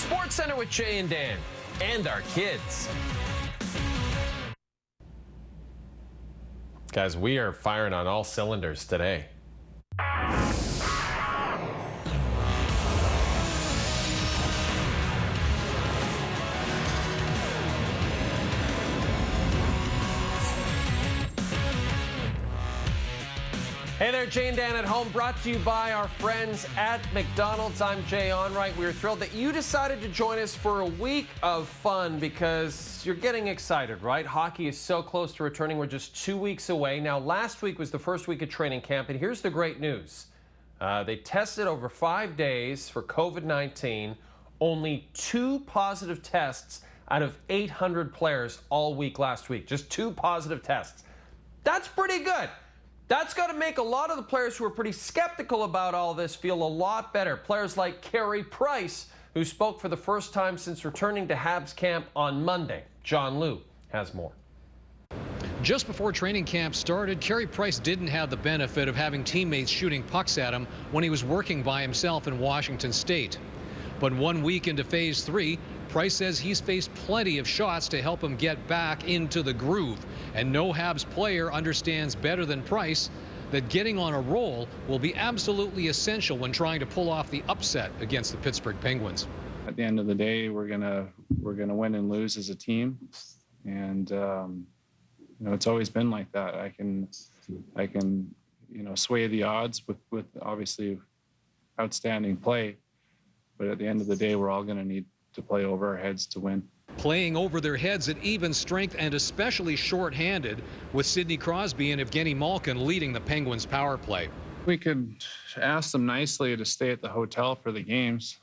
Sports Center with Jay and Dan and our kids. Guys, we are firing on all cylinders today. Hey there, Jay and Dan at home, brought to you by our friends at McDonald's. I'm Jay Onright. We're thrilled that you decided to join us for a week of fun because you're getting excited, right? Hockey is so close to returning. We're just 2 weeks away. Now, last week was the first week of training camp, and here's the great news. They tested over 5 days for COVID-19. Only 2 positive tests out of 800 players all week last week. Just 2 positive tests. That's pretty good. That's got to make a lot of the players who are pretty skeptical about all this feel a lot better. Players like Carey Price, who spoke for the first time since returning to Habs camp on Monday. John Liu has more. Just before training camp started, Carey Price didn't have the benefit of having teammates shooting pucks at him when he was working by himself in Washington State. But 1 week into Phase 3, Price says he's faced plenty of shots to help him get back into the groove. And no Habs player understands better than Price that getting on a roll will be absolutely essential when trying to pull off the upset against the Pittsburgh Penguins. At the end of the day, we're gonna win and lose as a team, and it's always been like that. I can sway the odds with obviously outstanding play, but at the end of the day, we're all going to need to play over our heads to win. Playing over their heads at even strength and especially short-handed, with Sidney Crosby and Evgeny Malkin leading the Penguins' power play. We could ask them nicely to stay at the hotel for the games,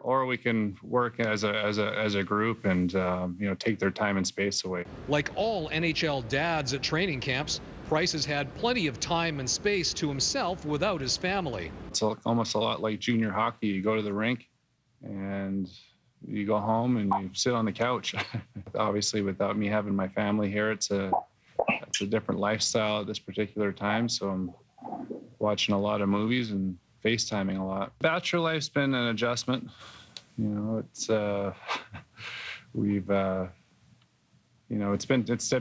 or we can work as a group and take their time and space away. Like all NHL dads at training camps, Price has had plenty of time and space to himself without his family. It's almost a lot like junior hockey. You go to the rink and you go home and you sit on the couch. Obviously, without me having my family here, it's a different lifestyle at this particular time. So I'm watching a lot of movies and FaceTiming a lot. Bachelor life's been an adjustment. It's it's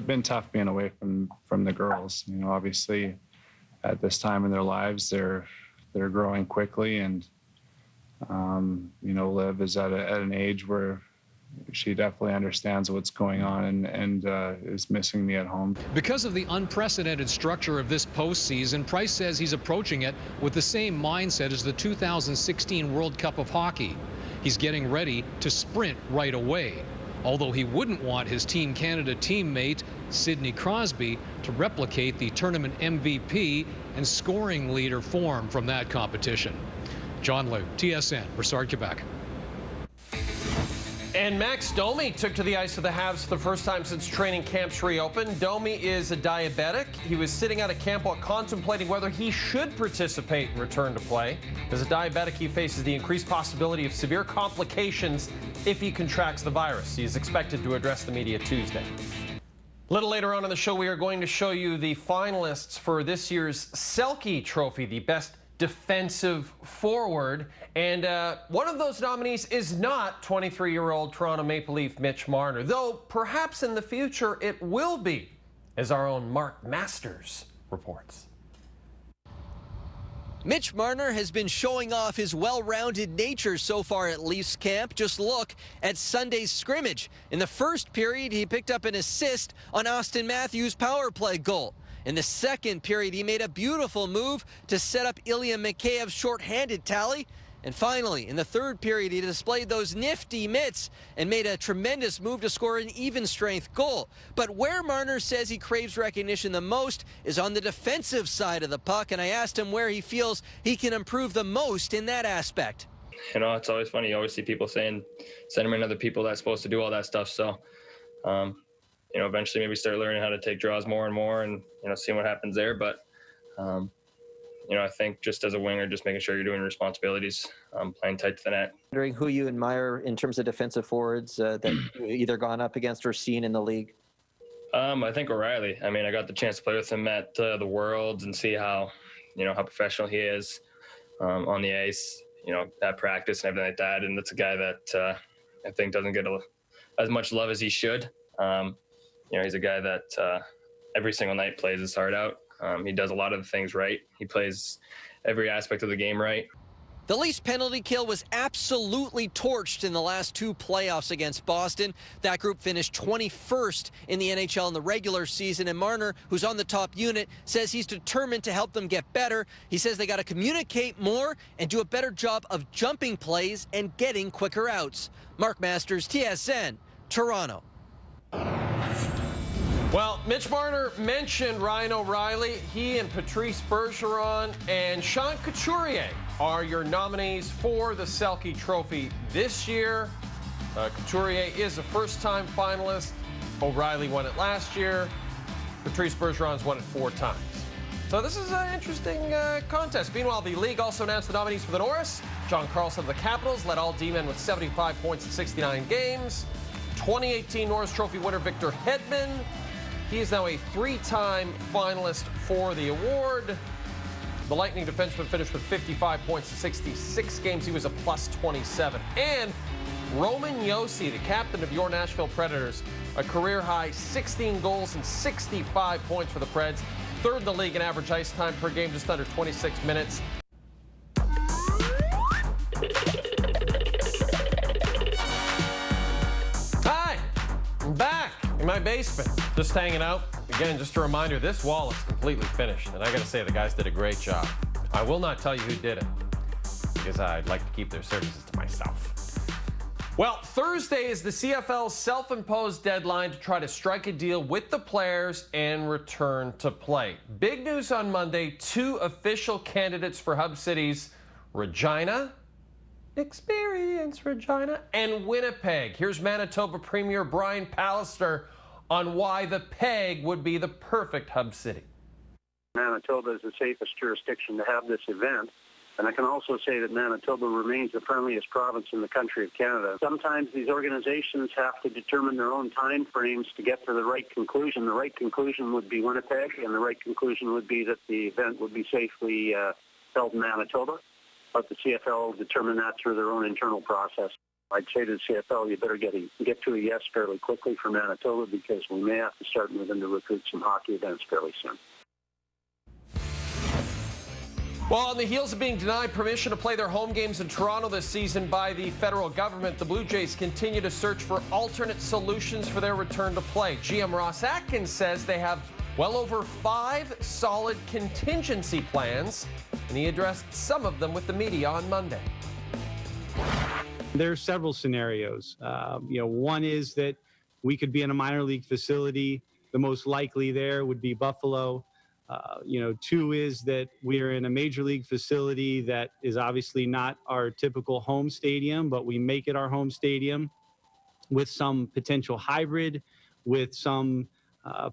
been tough being away from the girls. Obviously, at this time in their lives, they're growing quickly, and Liv is at an age where she definitely understands what's going on and is missing me at home. Because of the unprecedented structure of this postseason, Price says he's approaching it with the same mindset as the 2016 World Cup of Hockey. He's getting ready to sprint right away, although he wouldn't want his Team Canada teammate, Sidney Crosby, to replicate the tournament MVP and scoring leader form from that competition. John Liu, TSN, Brossard, Quebec. And Max Domi took to the ice of the Habs for the first time since training camps reopened. Domi is a diabetic. He was sitting out of camp while contemplating whether he should participate and return to play. As a diabetic, he faces the increased possibility of severe complications if he contracts the virus. He is expected to address the media Tuesday. A little later on in the show, we are going to show you the finalists for this year's Selke Trophy, the best defensive forward. And one of those nominees is not 23-year-old Toronto Maple Leaf Mitch Marner, though perhaps in the future it will be, as our own Mark Masters reports. Mitch Marner has been showing off his well-rounded nature so far at Leafs camp. Just look at Sunday's scrimmage. In the first period, he picked up an assist on Austin Matthews' power play goal. In the second period, he made a beautiful move to set up Ilya Mikheyev's shorthanded tally. And finally, in the third period, he displayed those nifty mitts and made a tremendous move to score an even-strength goal. But where Marner says he craves recognition the most is on the defensive side of the puck, and I asked him where he feels he can improve the most in that aspect. It's always funny. You always see people saying, send him in other people that's supposed to do all that stuff. So, eventually maybe start learning how to take draws more and more and, seeing what happens there. But, I think just as a winger, just making sure you're doing your responsibilities, playing tight to the net. Wondering who you admire in terms of defensive forwards that you've either gone up against or seen in the league? I think O'Reilly. I got the chance to play with him at the Worlds and see how professional he is on the ice. at practice and everything like that. And that's a guy that I think doesn't get as much love as he should. He's a guy that every single night plays his heart out. He does a lot of the things right. He plays every aspect of the game right. The Leafs penalty kill was absolutely torched in the last 2 playoffs against Boston. That group finished 21st in the NHL in the regular season, and Marner, who's on the top unit, says he's determined to help them get better. He says they got to communicate more and do a better job of jumping plays and getting quicker outs. Mark Masters, TSN, Toronto. Well, Mitch Marner mentioned Ryan O'Reilly. He and Patrice Bergeron and Sean Couturier are your nominees for the Selke Trophy this year. Couturier is a first-time finalist. O'Reilly won it last year. Patrice Bergeron's won it 4 times. So this is an interesting contest. Meanwhile, the league also announced the nominees for the Norris. John Carlson of the Capitals led all D-men with 75 points in 69 games. 2018 Norris Trophy winner Victor Hedman. He is now a 3-time finalist for the award. The Lightning defenseman finished with 55 points in 66 games. He was a plus 27. And Roman Josi, the captain of your Nashville Predators, a career-high 16 goals and 65 points for the Preds. 3rd in the league in average ice time per game, just under 26 minutes. Hi, I'm back in my basement, just hanging out. Again, just a reminder, this wall is completely finished, and I gotta say, the guys did a great job. I will not tell you who did it, because I'd like to keep their services to myself. Well, Thursday is the CFL's self-imposed deadline to try to strike a deal with the players and return to play. Big news on Monday, 2 official candidates for Hub Cities, Regina, Experience Regina, and Winnipeg. Here's Manitoba Premier Brian Pallister on why the PEG would be the perfect hub city. Manitoba is the safest jurisdiction to have this event. And I can also say that Manitoba remains the friendliest province in the country of Canada. Sometimes these organizations have to determine their own time frames to get to the right conclusion. The right conclusion would be Winnipeg, and the right conclusion would be that the event would be safely held in Manitoba. But the CFL will determine that through their own internal process. I'd say to the CFL, you better get to a yes fairly quickly for Manitoba, because we may have to start moving to recruit some hockey events fairly soon. Well, on the heels of being denied permission to play their home games in Toronto this season by the federal government, the Blue Jays continue to search for alternate solutions for their return to play. GM Ross Atkins says they have well over 5 solid contingency plans, and he addressed some of them with the media on Monday. There are several scenarios. One is that we could be in a minor league facility. The most likely there would be Buffalo. 2 is that we're in a major league facility that is obviously not our typical home stadium, but we make it our home stadium with some potential hybrid, with some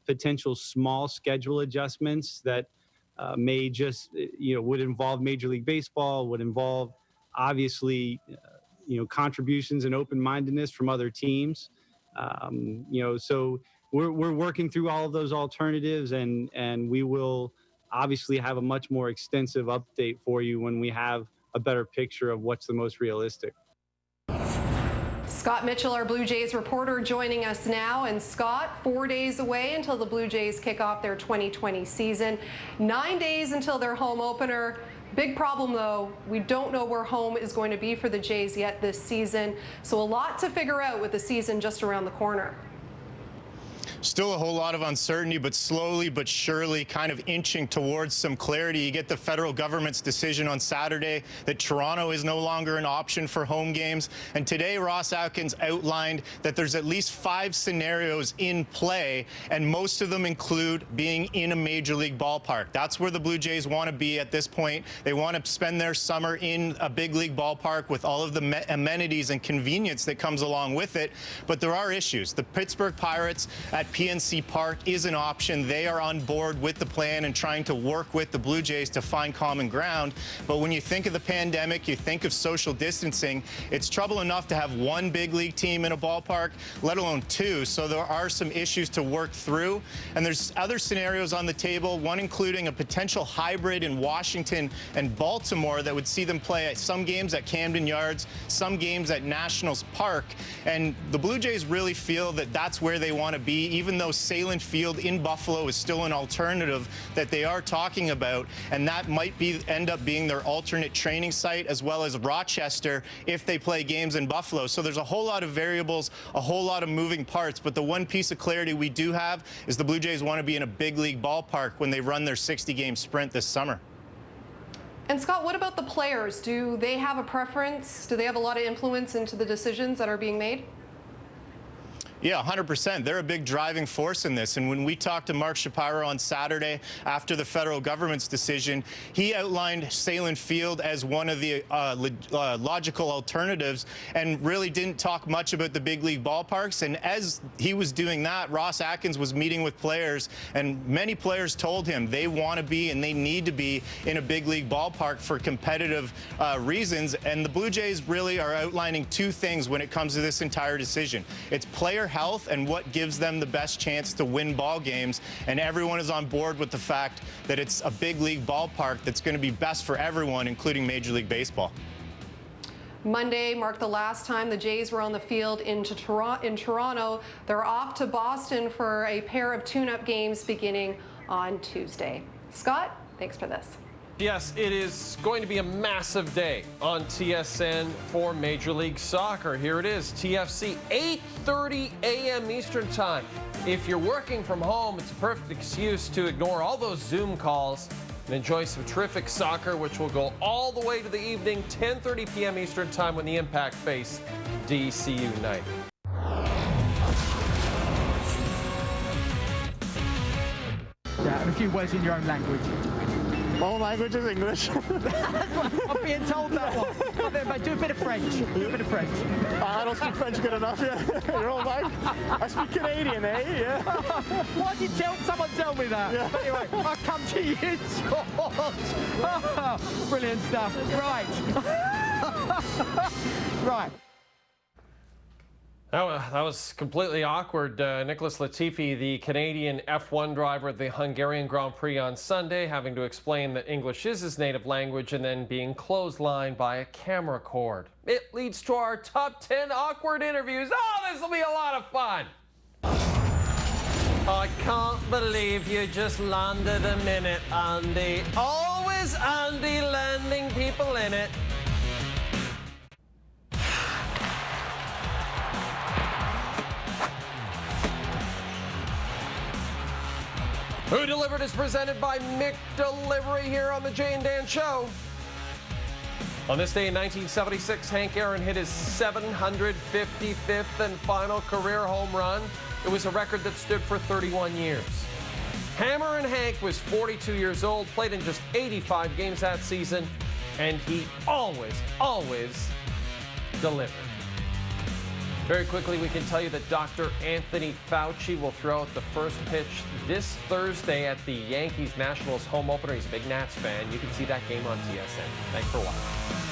potential small schedule adjustments that may just, would involve Major League Baseball, would involve obviously, contributions and open-mindedness from other teams. So we're working through all of those alternatives, and we will obviously have a much more extensive update for you when we have a better picture of what's the most realistic. Scott Mitchell, our Blue Jays reporter, joining us now. And Scott, 4 days away until the Blue Jays kick off their 2020 season. 9 days until their home opener. Big problem, though, we don't know where home is going to be for the Jays yet this season. So a lot to figure out with the season just around the corner. Still a whole lot of uncertainty, but slowly but surely kind of inching towards some clarity. You get the federal government's decision on Saturday that Toronto is no longer an option for home games. And today, Ross Atkins outlined that there's at least 5 scenarios in play, and most of them include being in a major league ballpark. That's where the Blue Jays want to be at this point. They want to spend their summer in a big league ballpark with all of the amenities and convenience that comes along with it. But there are issues. The Pittsburgh Pirates at PNC Park is an option. They are on board with the plan and trying to work with the Blue Jays to find common ground. But when you think of the pandemic, you think of social distancing, it's trouble enough to have one big league team in a ballpark, let alone two. So there are some issues to work through. And there's other scenarios on the table, one including a potential hybrid in Washington and Baltimore that would see them play at some games at Camden Yards, some games at Nationals Park. And the Blue Jays really feel that that's where they want to be, even though Salem Field in Buffalo is still an alternative that they are talking about. And that might end up being their alternate training site, as well as Rochester if they play games in Buffalo. So there's a whole lot of variables, a whole lot of moving parts. But the one piece of clarity we do have is the Blue Jays want to be in a big league ballpark when they run their 60-game sprint this summer. And Scott, what about the players? Do they have a preference? Do they have a lot of influence into the decisions that are being made? Yeah, 100%. They're a big driving force in this. And when we talked to Mark Shapiro on Saturday after the federal government's decision, he outlined Salem Field as one of the logical alternatives and really didn't talk much about the big league ballparks. And as he was doing that, Ross Atkins was meeting with players, and many players told him they want to be and they need to be in a big league ballpark for competitive reasons. And the Blue Jays really are outlining two things when it comes to this entire decision. It's player health and what gives them the best chance to win ball games, and everyone is on board with the fact that it's a big league ballpark that's going to be best for everyone, including Major League Baseball. Monday marked the last time the Jays were on the field in Toronto. They're off to Boston for a pair of tune-up games beginning on Tuesday. Scott, thanks for this. Yes, it is going to be a massive day on TSN for Major League Soccer. Here it is, TFC, 8:30 a.m. Eastern Time. If you're working from home, it's a perfect excuse to ignore all those Zoom calls and enjoy some terrific soccer, which will go all the way to the evening, 10:30 p.m. Eastern Time when the Impact face DC United. Yeah, and a few words in your own language. My own language is English. I'm being told that one. But do a bit of French. Do a bit of French. I don't speak French good enough yet. Your own language. I speak Canadian, eh? Yeah. Why did someone tell me that? Yeah. But anyway, I'll come to you, George. Oh, brilliant stuff. Right. Right. That was completely awkward. Nick Latifi, the Canadian F1 driver at the Hungarian Grand Prix on Sunday, having to explain that English is his native language and then being clotheslined by a camera cord. It leads to our top 10 awkward interviews. Oh, this will be a lot of fun. I can't believe you just landed a minute, Andy. Always Andy landing people in it. Who Delivered is presented by Mick Delivery here on the Jay and Dan Show. On this day in 1976, Hank Aaron hit his 755th and final career home run. It was a record that stood for 31 years. Hammer and Hank was 42 years old, played in just 85 games that season, and he always delivered. Very quickly, we can tell you that Dr. Anthony Fauci will throw out the first pitch this Thursday at the Yankees-Nationals home opener. He's a big Nats fan. You can see that game on TSN. Thanks for watching.